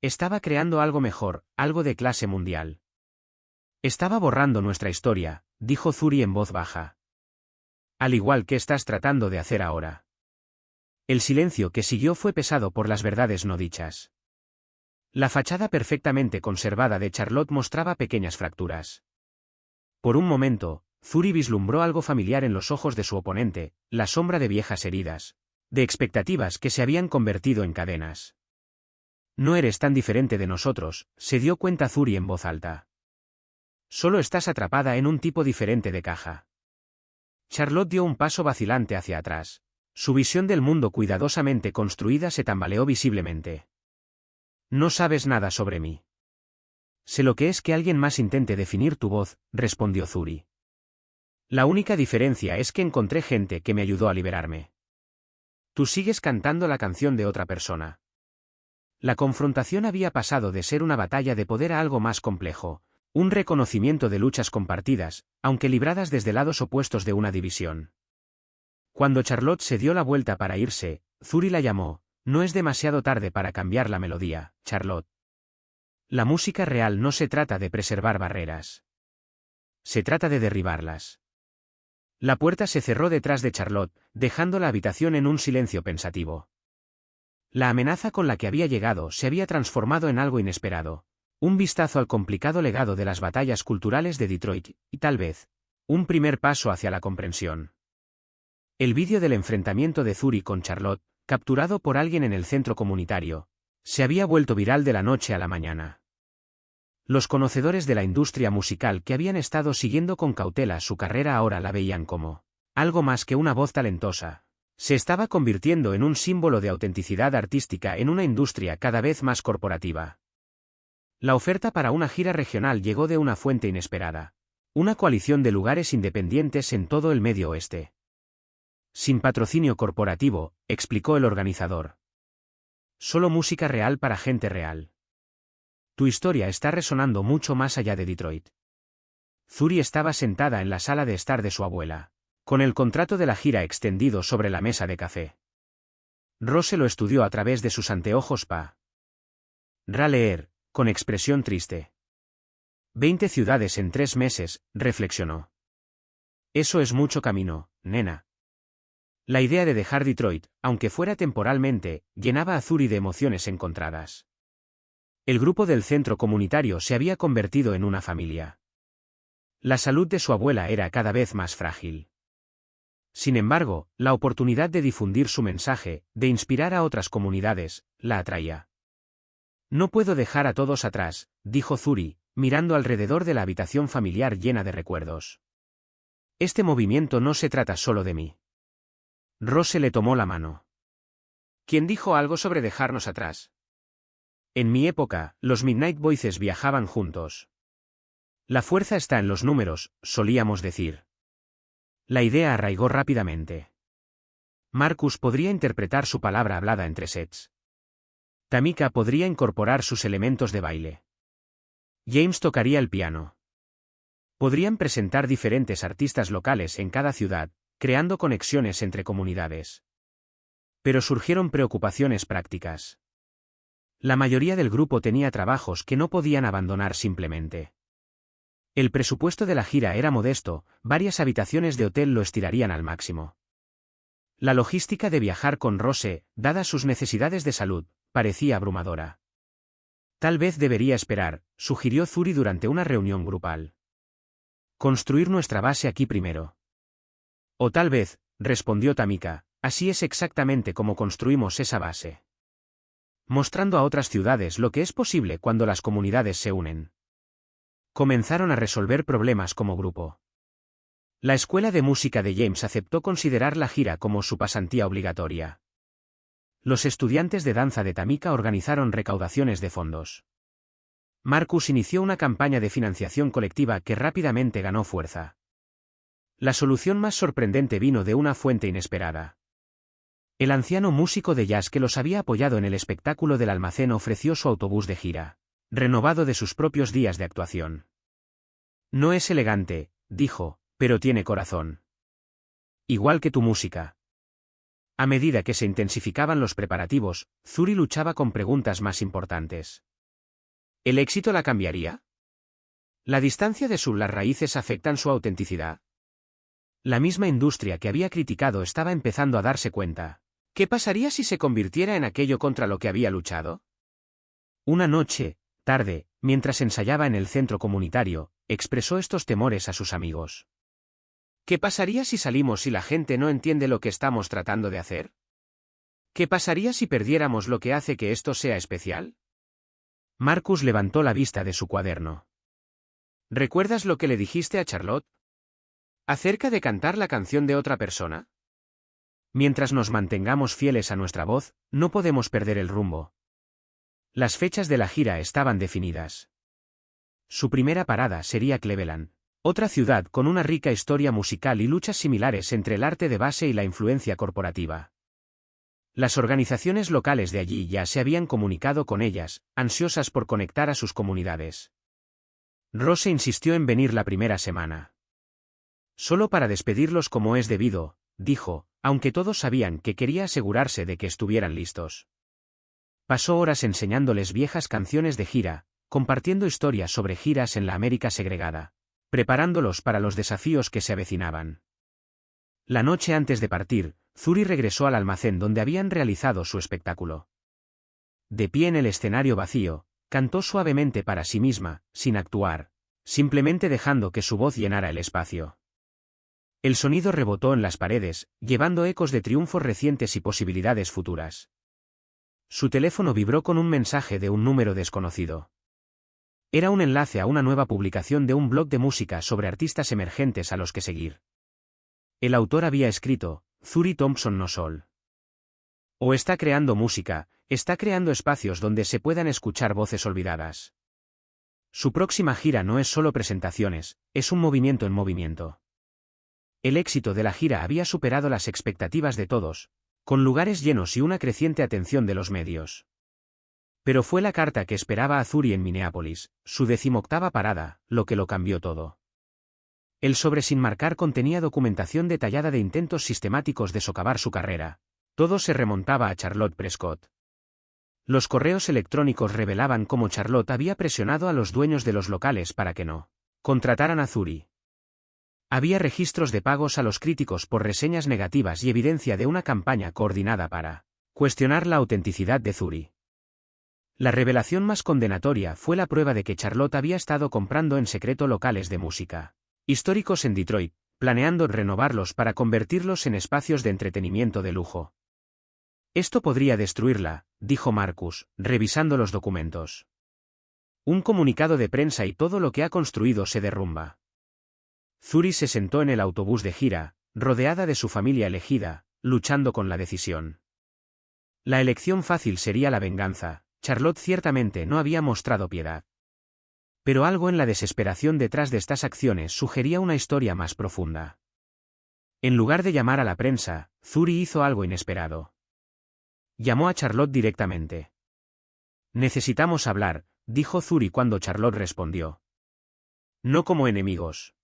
Estaba creando algo mejor, algo de clase mundial. Estaba borrando nuestra historia, dijo Zuri en voz baja. Al igual que estás tratando de hacer ahora. El silencio que siguió fue pesado por las verdades no dichas. La fachada perfectamente conservada de Charlotte mostraba pequeñas fracturas. Por un momento, Zuri vislumbró algo familiar en los ojos de su oponente, la sombra de viejas heridas, de expectativas que se habían convertido en cadenas. No eres tan diferente de nosotros, se dio cuenta Zuri en voz alta. Solo estás atrapada en un tipo diferente de caja. Charlotte dio un paso vacilante hacia atrás. Su visión del mundo cuidadosamente construida se tambaleó visiblemente. No sabes nada sobre mí. Sé lo que es que alguien más intente definir tu voz, respondió Zuri. La única diferencia es que encontré gente que me ayudó a liberarme. Tú sigues cantando la canción de otra persona. La confrontación había pasado de ser una batalla de poder a algo más complejo, un reconocimiento de luchas compartidas, aunque libradas desde lados opuestos de una división. Cuando Charlotte se dio la vuelta para irse, Zuri la llamó. No es demasiado tarde para cambiar la melodía, Charlotte. La música real no se trata de preservar barreras. Se trata de derribarlas. La puerta se cerró detrás de Charlotte, dejando la habitación en un silencio pensativo. La amenaza con la que había llegado se había transformado en algo inesperado. Un vistazo al complicado legado de las batallas culturales de Detroit, y tal vez, un primer paso hacia la comprensión. El vídeo del enfrentamiento de Zuri con Charlotte, capturado por alguien en el centro comunitario, se había vuelto viral de la noche a la mañana. Los conocedores de la industria musical que habían estado siguiendo con cautela su carrera ahora la veían como algo más que una voz talentosa. Se estaba convirtiendo en un símbolo de autenticidad artística en una industria cada vez más corporativa. La oferta para una gira regional llegó de una fuente inesperada. Una coalición de lugares independientes en todo el Medio Oeste. Sin patrocinio corporativo, explicó el organizador. Solo música real para gente real. Tu historia está resonando mucho más allá de Detroit. Zuri estaba sentada en la sala de estar de su abuela, con el contrato de la gira extendido sobre la mesa de café. Rose lo estudió a través de sus anteojos para leer, con expresión triste. 20 ciudades en 3 meses, reflexionó. Eso es mucho camino, nena. La idea de dejar Detroit, aunque fuera temporalmente, llenaba a Zuri de emociones encontradas. El grupo del centro comunitario se había convertido en una familia. La salud de su abuela era cada vez más frágil. Sin embargo, la oportunidad de difundir su mensaje, de inspirar a otras comunidades, la atraía. No puedo dejar a todos atrás, dijo Zuri, mirando alrededor de la habitación familiar llena de recuerdos. Este movimiento no se trata solo de mí. Rose le tomó la mano. ¿Quién dijo algo sobre dejarnos atrás? En mi época, los Midnight Voices viajaban juntos. La fuerza está en los números, solíamos decir. La idea arraigó rápidamente. Marcus podría interpretar su palabra hablada entre sets. Tamika podría incorporar sus elementos de baile. James tocaría el piano. Podrían presentar diferentes artistas locales en cada ciudad, creando conexiones entre comunidades. Pero surgieron preocupaciones prácticas. La mayoría del grupo tenía trabajos que no podían abandonar simplemente. El presupuesto de la gira era modesto, varias habitaciones de hotel lo estirarían al máximo. La logística de viajar con Rose, dadas sus necesidades de salud, parecía abrumadora. Tal vez debería esperar, sugirió Zuri durante una reunión grupal. Construir nuestra base aquí primero. O tal vez, respondió Tamika, así es exactamente como construimos esa base. Mostrando a otras ciudades lo que es posible cuando las comunidades se unen. Comenzaron a resolver problemas como grupo. La escuela de música de James aceptó considerar la gira como su pasantía obligatoria. Los estudiantes de danza de Tamika organizaron recaudaciones de fondos. Marcus inició una campaña de financiación colectiva que rápidamente ganó fuerza. La solución más sorprendente vino de una fuente inesperada. El anciano músico de jazz que los había apoyado en el espectáculo del almacén ofreció su autobús de gira. renovado de sus propios días de actuación. No es elegante, dijo, pero tiene corazón. Igual que tu música. A medida que se intensificaban los preparativos, Zuri luchaba con preguntas más importantes. ¿El éxito la cambiaría? ¿La distancia de las raíces afectan su autenticidad? La misma industria que había criticado estaba empezando a darse cuenta. ¿Qué pasaría si se convirtiera en aquello contra lo que había luchado? Una noche, tarde, mientras ensayaba en el centro comunitario, expresó estos temores a sus amigos. ¿Qué pasaría si salimos y la gente no entiende lo que estamos tratando de hacer? ¿Qué pasaría si perdiéramos lo que hace que esto sea especial? Marcus levantó la vista de su cuaderno. ¿Recuerdas lo que le dijiste a Charlotte? ¿Acerca de cantar la canción de otra persona? Mientras nos mantengamos fieles a nuestra voz, no podemos perder el rumbo. Las fechas de la gira estaban definidas. Su primera parada sería Cleveland, otra ciudad con una rica historia musical y luchas similares entre el arte de base y la influencia corporativa. Las organizaciones locales de allí ya se habían comunicado con ellas, ansiosas por conectar a sus comunidades. Rose insistió en venir la primera semana. Solo para despedirlos como es debido, dijo, aunque todos sabían que quería asegurarse de que estuvieran listos. Pasó horas enseñándoles viejas canciones de gira, compartiendo historias sobre giras en la América segregada, preparándolos para los desafíos que se avecinaban. La noche antes de partir, Zuri regresó al almacén donde habían realizado su espectáculo. De pie en el escenario vacío, cantó suavemente para sí misma, sin actuar, simplemente dejando que su voz llenara el espacio. El sonido rebotó en las paredes, llevando ecos de triunfos recientes y posibilidades futuras. Su teléfono vibró con un mensaje de un número desconocido. Era un enlace a una nueva publicación de un blog de música sobre artistas emergentes a los que seguir. El autor había escrito, Zuri Thompson no sol. O está creando música, está creando espacios donde se puedan escuchar voces olvidadas. Su próxima gira no es solo presentaciones, es un movimiento en movimiento. El éxito de la gira había superado las expectativas de todos, con lugares llenos y una creciente atención de los medios. Pero fue la carta que esperaba a Zuri en Minneapolis, su 18ª parada, lo que lo cambió todo. El sobre sin marcar contenía documentación detallada de intentos sistemáticos de socavar su carrera. Todo se remontaba a Charlotte Prescott. Los correos electrónicos revelaban cómo Charlotte había presionado a los dueños de los locales para que no contrataran a Zuri. Había registros de pagos a los críticos por reseñas negativas y evidencia de una campaña coordinada para cuestionar la autenticidad de Zuri. La revelación más condenatoria fue la prueba de que Charlotte había estado comprando en secreto locales de música históricos en Detroit, planeando renovarlos para convertirlos en espacios de entretenimiento de lujo. Esto podría destruirla, dijo Marcus, revisando los documentos. Un comunicado de prensa y todo lo que ha construido se derrumba. Zuri se sentó en el autobús de gira, rodeada de su familia elegida, luchando con la decisión. La elección fácil sería la venganza. Charlotte ciertamente no había mostrado piedad. Pero algo en la desesperación detrás de estas acciones sugería una historia más profunda. En lugar de llamar a la prensa, Zuri hizo algo inesperado. Llamó a Charlotte directamente. Necesitamos hablar, dijo Zuri cuando Charlotte respondió. No como enemigos.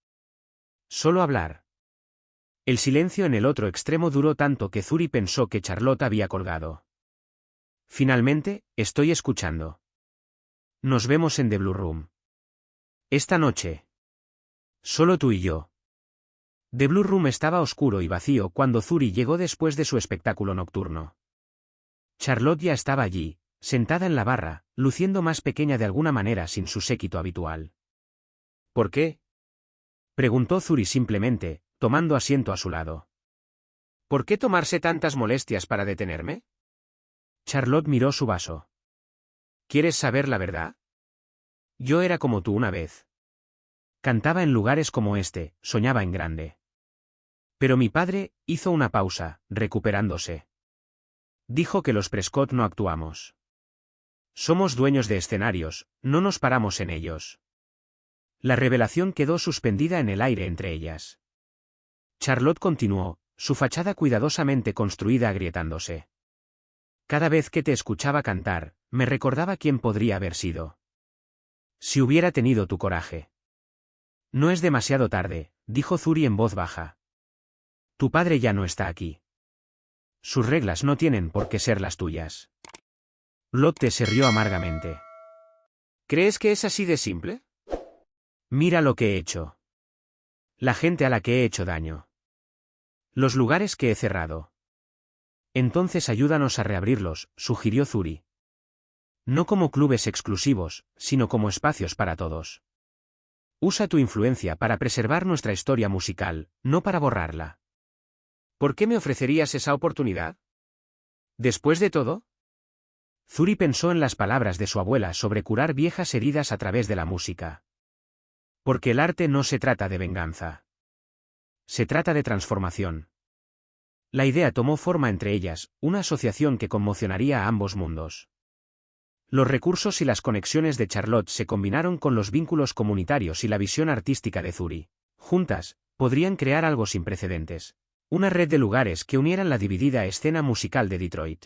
Solo hablar. El silencio en el otro extremo duró tanto que Zuri pensó que Charlotte había colgado. Finalmente, estoy escuchando. Nos vemos en The Blue Room. Esta noche. Solo tú y yo. The Blue Room estaba oscuro y vacío cuando Zuri llegó después de su espectáculo nocturno. Charlotte ya estaba allí, sentada en la barra, luciendo más pequeña de alguna manera sin su séquito habitual. ¿Por qué? Preguntó Zuri simplemente, tomando asiento a su lado. ¿Por qué tomarse tantas molestias para detenerme? Charlotte miró su vaso. ¿Quieres saber la verdad? Yo era como tú una vez. Cantaba en lugares como este, soñaba en grande. Pero mi padre hizo una pausa, recuperándose. Dijo que los Prescott no actuamos. Somos dueños de escenarios, no nos paramos en ellos. La revelación quedó suspendida en el aire entre ellas. Charlotte continuó, su fachada cuidadosamente construida agrietándose. Cada vez que te escuchaba cantar, me recordaba quién podría haber sido. Si hubiera tenido tu coraje. No es demasiado tarde, dijo Zuri en voz baja. Tu padre ya no está aquí. Sus reglas no tienen por qué ser las tuyas. Lotte se rió amargamente. ¿Crees que es así de simple? Mira lo que he hecho. La gente a la que he hecho daño. Los lugares que he cerrado. Entonces ayúdanos a reabrirlos, sugirió Zuri. No como clubes exclusivos, sino como espacios para todos. Usa tu influencia para preservar nuestra historia musical, no para borrarla. ¿Por qué me ofrecerías esa oportunidad? ¿Después de todo? Zuri pensó en las palabras de su abuela sobre curar viejas heridas a través de la música. Porque el arte no se trata de venganza. Se trata de transformación. La idea tomó forma entre ellas, una asociación que conmocionaría a ambos mundos. Los recursos y las conexiones de Charlotte se combinaron con los vínculos comunitarios y la visión artística de Zuri. Juntas, podrían crear algo sin precedentes. Una red de lugares que unieran la dividida escena musical de Detroit.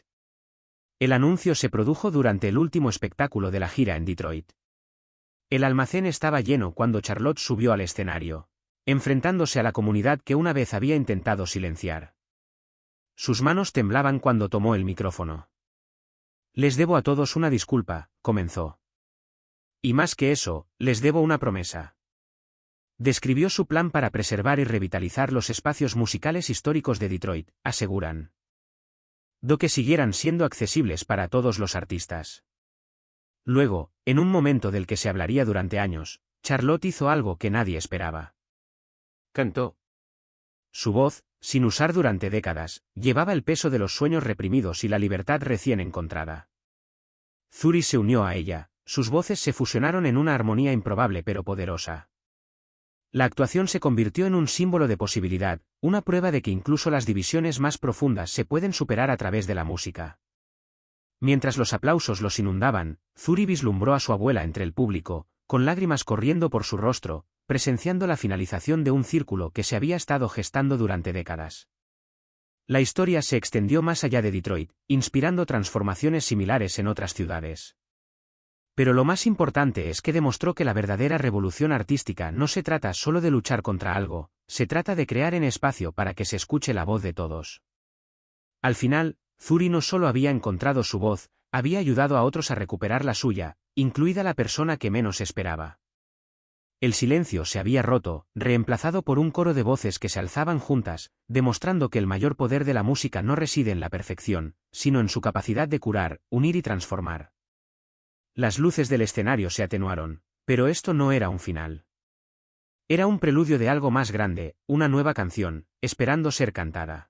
El anuncio se produjo durante el último espectáculo de la gira en Detroit. El almacén estaba lleno cuando Charlotte subió al escenario, enfrentándose a la comunidad que una vez había intentado silenciar. Sus manos temblaban cuando tomó el micrófono. Les debo a todos una disculpa, comenzó. Y más que eso, les debo una promesa. Describió su plan para preservar y revitalizar los espacios musicales históricos de Detroit, aseguran. Que siguieran siendo accesibles para todos los artistas. Luego, en un momento del que se hablaría durante años, Charlotte hizo algo que nadie esperaba. Cantó. Su voz, sin usar durante décadas, llevaba el peso de los sueños reprimidos y la libertad recién encontrada. Zuri se unió a ella, sus voces se fusionaron en una armonía improbable pero poderosa. La actuación se convirtió en un símbolo de posibilidad, una prueba de que incluso las divisiones más profundas se pueden superar a través de la música. Mientras los aplausos los inundaban, Zuri vislumbró a su abuela entre el público, con lágrimas corriendo por su rostro, presenciando la finalización de un círculo que se había estado gestando durante décadas. La historia se extendió más allá de Detroit, inspirando transformaciones similares en otras ciudades. Pero lo más importante es que demostró que la verdadera revolución artística no se trata solo de luchar contra algo, se trata de crear en espacio para que se escuche la voz de todos. Al final, Zuri no solo había encontrado su voz, había ayudado a otros a recuperar la suya, incluida la persona que menos esperaba. El silencio se había roto, reemplazado por un coro de voces que se alzaban juntas, demostrando que el mayor poder de la música no reside en la perfección, sino en su capacidad de curar, unir y transformar. Las luces del escenario se atenuaron, pero esto no era un final. Era un preludio de algo más grande, una nueva canción, esperando ser cantada.